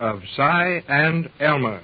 of Cy and Elmer.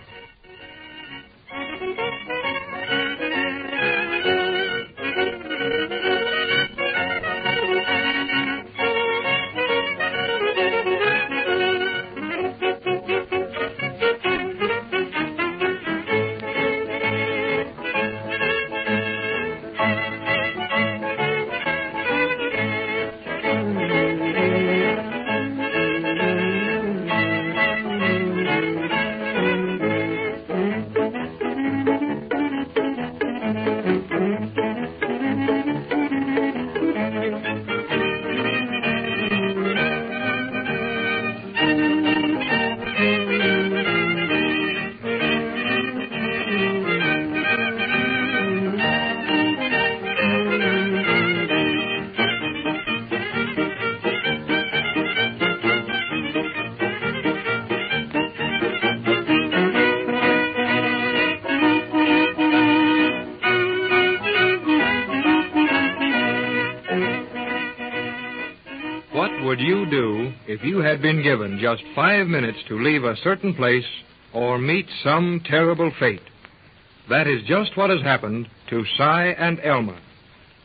What would you do if you had been given just 5 minutes to leave a certain place or meet some terrible fate? That is just what has happened to Cy and Elmer.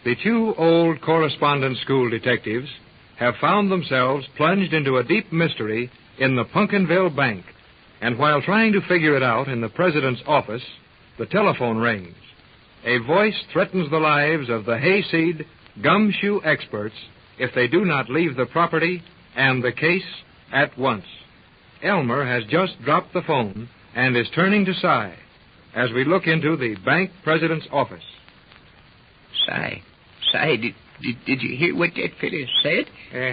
The two old correspondence school detectives have found themselves plunged into a deep mystery in the Pumpkinville Bank. And while trying to figure it out in the president's office, the telephone rings. A voice threatens the lives of the hayseed, gumshoe experts if they do not leave the property and the case at once. Elmer has just dropped the phone and is turning to Cy as we look into the bank president's office. Cy, did you hear what that fellow said?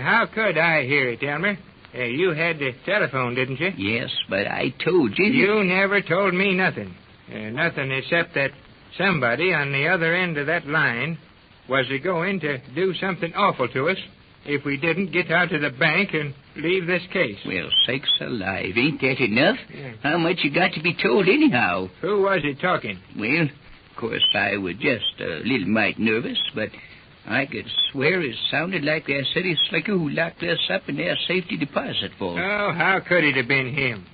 How could I hear it, Elmer? You had the telephone, didn't you? Yes, but I told you. You never told me nothing. Nothing except that somebody on the other end of that line was going to do something awful to us if we didn't get out of the bank and leave this case. Well, sakes alive, ain't that enough? Yeah. How much you got to be told anyhow? Who was it talking? Well, of course, I was just a little mite nervous, but I could swear it sounded like that city slicker who locked us up in their safety deposit vault. Oh, how could it have been him?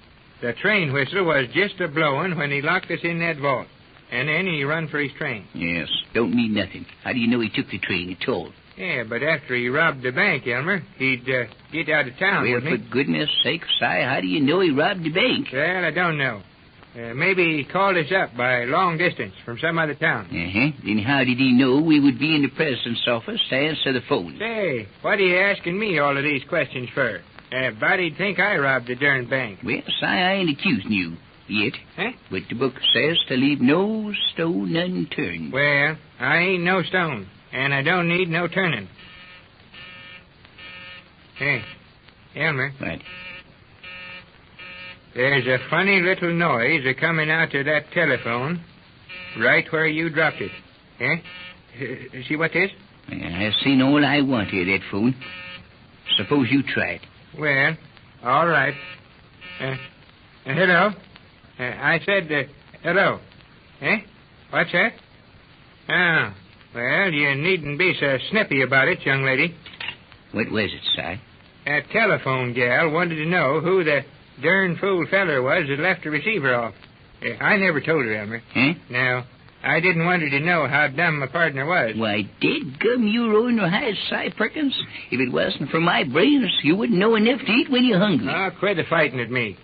The train whistle was just a-blowing when he locked us in that vault. And then he run for his train. Yes, don't mean nothing. How do you know he took the train at all? Yeah, but after he robbed the bank, Elmer, he'd get out of town, Well, wouldn't he? for goodness sake, Cy, how do you know he robbed the bank? Well, I don't know. Maybe he called us up by long distance from some other town. Uh-huh. Then how did he know we would be in the president's office to answer the phone? Say, what are you asking me all of these questions for? Body'd think I robbed the darn bank. Well, Cy, I ain't accusing you yet. Huh? But the book says to leave no stone unturned. Well, I ain't no stone, and I don't need no turning. Hey, Elmer. What? There's a funny little noise a-coming out of that telephone right where you dropped it. Eh? See what this? I've seen all I want here, that phone. Suppose you try it. Well, all right. Hello? I said, hello. Eh? What's that? Oh, well, you needn't be so snippy about it, young lady. What was it, Cy? That telephone gal wanted to know who the darn fool feller was that left the receiver off. I never told her, Elmer. Huh? No, I didn't want her to know how dumb my partner was. Why, dadgum, you rolling your eyes, Cy Perkins. If it wasn't for my brains, you wouldn't know enough to eat when you're hungry. Oh, quit fighting at me.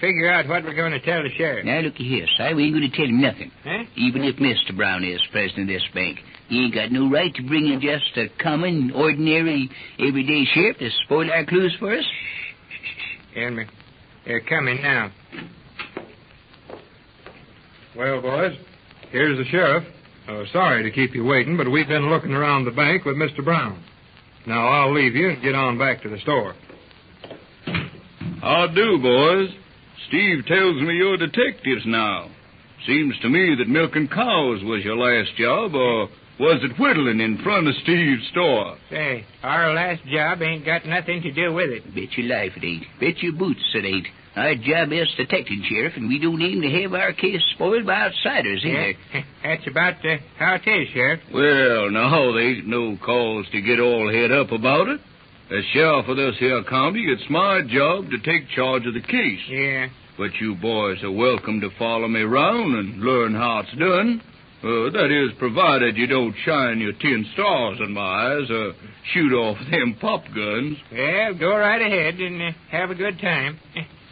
Figure out what we're going to tell the sheriff. Now, looky here, Cy. We ain't going to tell him nothing. Huh? Even if Mr. Brown is president of this bank. He ain't got no right to bring in just a common, ordinary, everyday sheriff to spoil our clues for us. Elmer, they're coming now. Well, boys, here's the sheriff. Sorry to keep you waiting, but we've been looking around the bank with Mr. Brown. Now, I'll leave you and get on back to the store. How do, boys? Steve tells me you're detectives now. Seems to me that milking cows was your last job, or was it whittling in front of Steve's store? Say, our last job ain't got nothing to do with it. Bet your life it ain't. Bet your boots it ain't. Our job is detecting, Sheriff, and we don't aim to have our case spoiled by outsiders either. Yeah, that's about how it is, Sheriff. Well, now, there ain't no cause to get all head up about it. As sheriff of this here county, it's my job to take charge of the case. Yeah. But you boys are welcome to follow me around and learn how it's done. That is, provided you don't shine your tin stars in my eyes or shoot off them pop guns. Well, go right ahead and have a good time.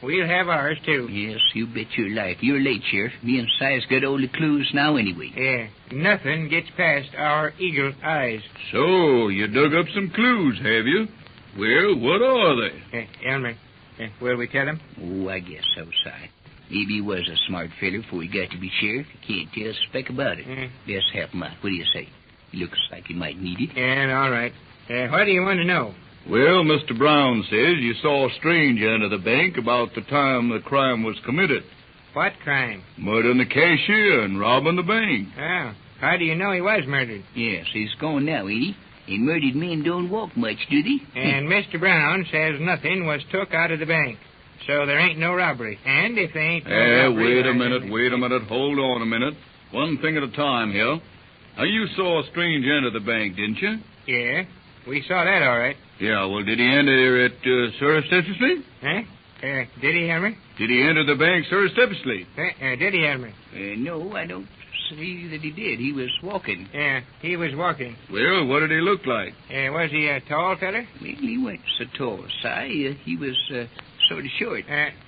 We'll have ours, too. Yes, you bet your life. You're late, Sheriff. Me and Si's got all the clues now anyway. Yeah, nothing gets past our eagle eyes. So, you dug up some clues, have you? Well, what are they? Elmer, will we tell him? Oh, I guess so, Si. Maybe he was a smart feller before he got to be sheriff. He can't tell a speck about it. Let's help him out. What do you say? He looks like he might need it. Yeah, all right. What do you want to know? Well, Mr. Brown says you saw a stranger enter the bank about the time the crime was committed. What crime? Murdering the cashier and robbing the bank. Oh, how do you know he was murdered? Yes, he's gone now, ain't he? And murdered men don't walk much, do they? And Mr. Brown says nothing was took out of the bank. So there ain't no robbery. And if there ain't no robbery... Wait a minute. Hold on a minute. One thing at a time here. Now, you saw a stranger enter the bank, didn't you? Yeah, we saw that all right. Yeah, well, did he enter it surreptitiously? Huh? Did he, Elmer? Did he enter the bank surreptitiously? Did he, Elmer? No, I don't see that he did. He was walking. Yeah, he was walking. Well, what did he look like? Was he a tall feller? Well, he wasn't so tall, Si. He was sort of short.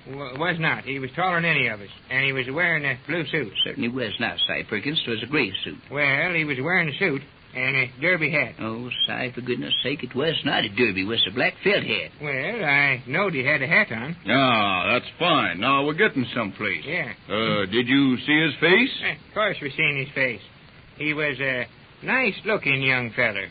Was not. He was taller than any of us. And he was wearing a blue suit. Certainly was not, Si Perkins. It was a gray suit. Well, he was wearing a suit and a derby hat. Oh, Si, for goodness sake, it was not a derby. It was a black felt hat. Well, I knowed he had a hat on. Ah, that's fine. Now, we're getting someplace. Yeah. Did you see his face? Of course we seen his face. He was a nice-looking young feller.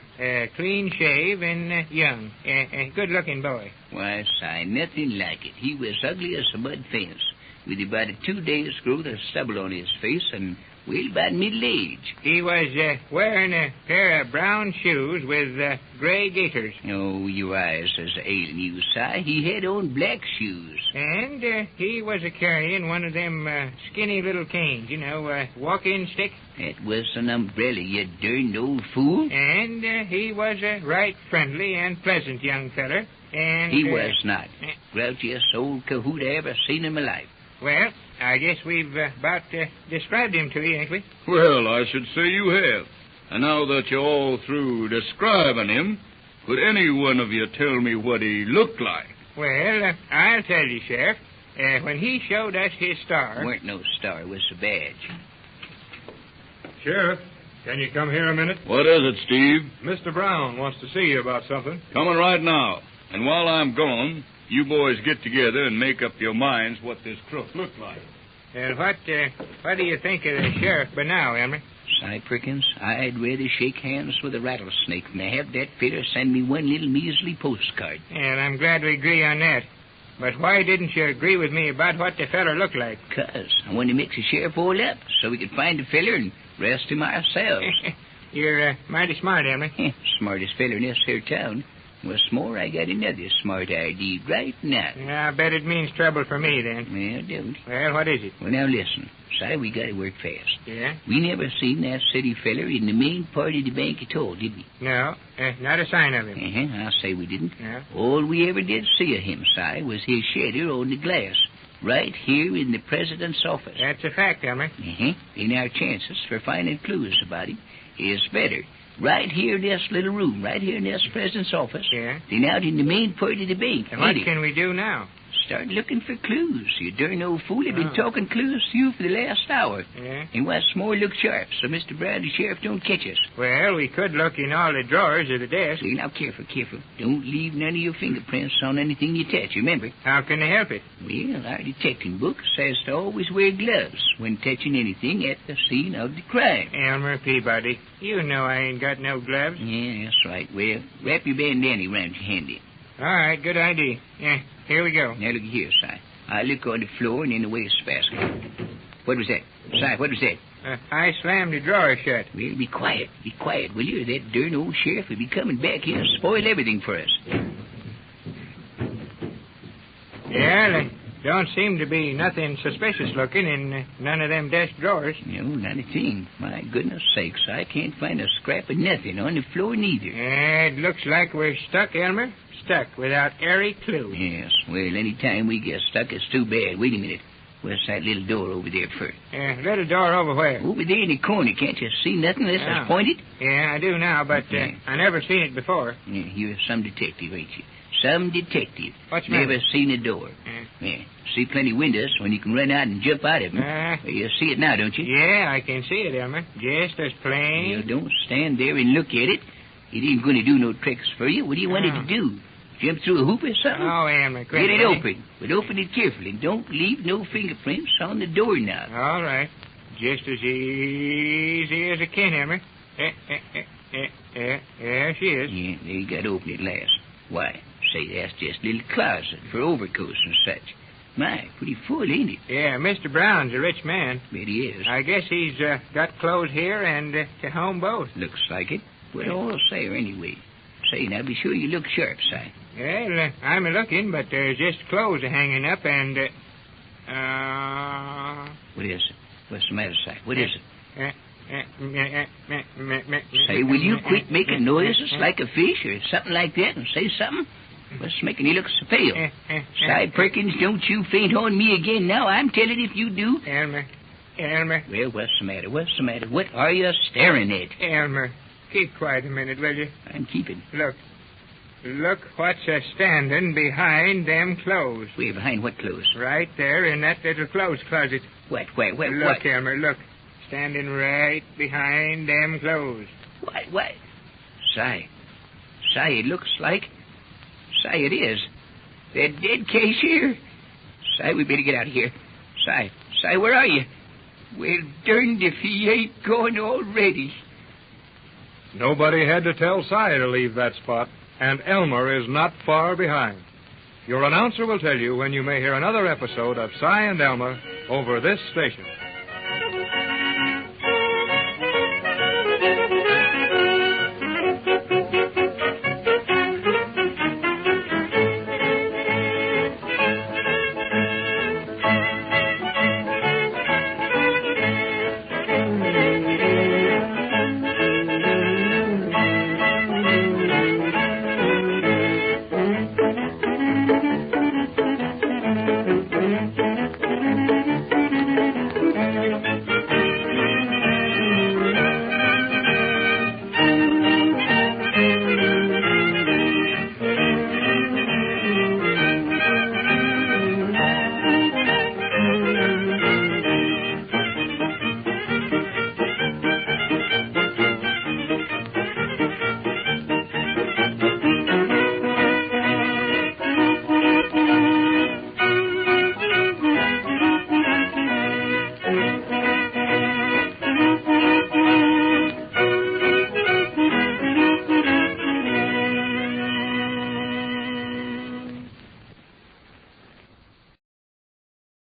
Clean shave and young. A good-looking boy. Why, Si, nothing like it. He was ugly as a mud fence, with about a 2 days' growth of stubble on his face and, well, about middle age. He was wearing a pair of brown shoes with gray gaiters. Oh, your eyes is ailing you, Si. He had on black shoes. And he was carrying one of them skinny little canes, walking stick. That was an umbrella, you darned old fool. And he was a right friendly and pleasant young feller. And he was not. Grouchiest old cahoot I ever seen in my life. Well, I guess we've about described him to you, ain't we? Well, I should say you have. And now that you're all through describing him, could any one of you tell me what he looked like? Well, I'll tell you, Sheriff. When he showed us his star... Weren't no star, it was a badge. Sheriff, can you come here a minute? What is it, Steve? Mr. Brown wants to see you about something. Coming right now. And while I'm gone, you boys get together and make up your minds what this crook looked like. And what do you think of the sheriff by now, Elmer? Si Perkins, I'd rather shake hands with a rattlesnake than to have that feller send me one little measly postcard. And I'm glad we agree on that. But why didn't you agree with me about what the feller looked like? 'Cause I wanted to mix the sheriff all up so we could find the feller and rest him ourselves. You're mighty smart, Elmer. Smartest feller in this here town. What's more, I got another smart idea right now. I bet it means trouble for me, then. Well, don't. Well, what is it? Well, now listen. Si, we got to work fast. Yeah? We never seen that city feller in the main part of the bank at all, did we? No, not a sign of him. I'll say we didn't. No. All we ever did see of him, Si, was his shadow on the glass, right here in the president's office. That's a fact, Elmer. And our chances for finding clues about him is better right here in this little room, right here in this president's office, than out in the main part of the bank. And what can we do now? Start looking for clues. You darn old fool. I've been talking clues to you for the last hour. Yeah? And what's more, look sharp, so Mr. Brown, the sheriff, don't catch us. Well, we could look in all the drawers of the desk. See, now, careful. Don't leave none of your fingerprints on anything you touch, remember? How can I help it? Well, our detecting book says to always wear gloves when touching anything at the scene of the crime. Elmer Peabody, you know I ain't got no gloves. Yeah, that's right. Well, wrap your bandana around your handy. All right, good idea. Yeah, here we go. Now, look here, Si. I look on the floor and in the wastebasket. What was that? Si, what was that? I slammed the drawer shut. Well, be quiet, will you? That darn old sheriff will be coming back here and spoil everything for us. Yeah, don't seem to be nothing suspicious looking in none of them desk drawers. No, not a thing. My goodness sakes, I can't find a scrap of nothing on the floor neither. It looks like we're stuck, Elmer. Stuck without airy clue. Yes, well, any time we get stuck, it's too bad. Wait a minute. Where's that little door over there first? Little door over where? Over there in the corner. Can't you see nothing unless I point it? Yeah, I do now, but I never seen it before. Yeah, you're some detective, ain't you? Some detective. What's Never matter? seen a door. Yeah. See plenty windows when you can run out and jump out of them. You see it now, don't you? Yeah, I can see it, Elmer. Just as plain. You don't stand there and look at it. It ain't going to do no tricks for you. What do you want it to do? Jump through a hoop or something? Oh, Elmer, Get it open. But open it carefully. Don't leave no fingerprints on the doorknob. All right. Just as easy as I can, Elmer. There she is. Yeah, there you got to open it last. Why, say, that's just a little closet for overcoats and such. My, pretty full, ain't it? Yeah, Mr. Brown's a rich man. Bet he is. I guess he's got clothes here and to home both. Looks like it. Well, all say anyway. Say, now be sure you look sharp, Si. Well, I'm a-looking, but there's just clothes a-hanging up and, What is it? What's the matter, Si? What is it? Say, will you quit making noises like a fish or something like that and say something? What's making you look so pale? Si Perkins, don't you faint on me again now. I'm telling if you do. Elmer. Well, what's the matter? What's the matter? What are you staring at? Elmer, keep quiet a minute, will you? I'm keeping. Look what's a-standing behind them clothes. Where, behind what clothes? Right there in that little clothes closet. What? Look, Elmer, look. Standing right behind them clothes. What? Si, it looks like... Si, it is. That dead cashier. Si, we better get out of here. Si, where are you? Well, darned if he ain't gone already. Nobody had to tell Si to leave that spot, and Elmer is not far behind. Your announcer will tell you when you may hear another episode of Si and Elmer over this station.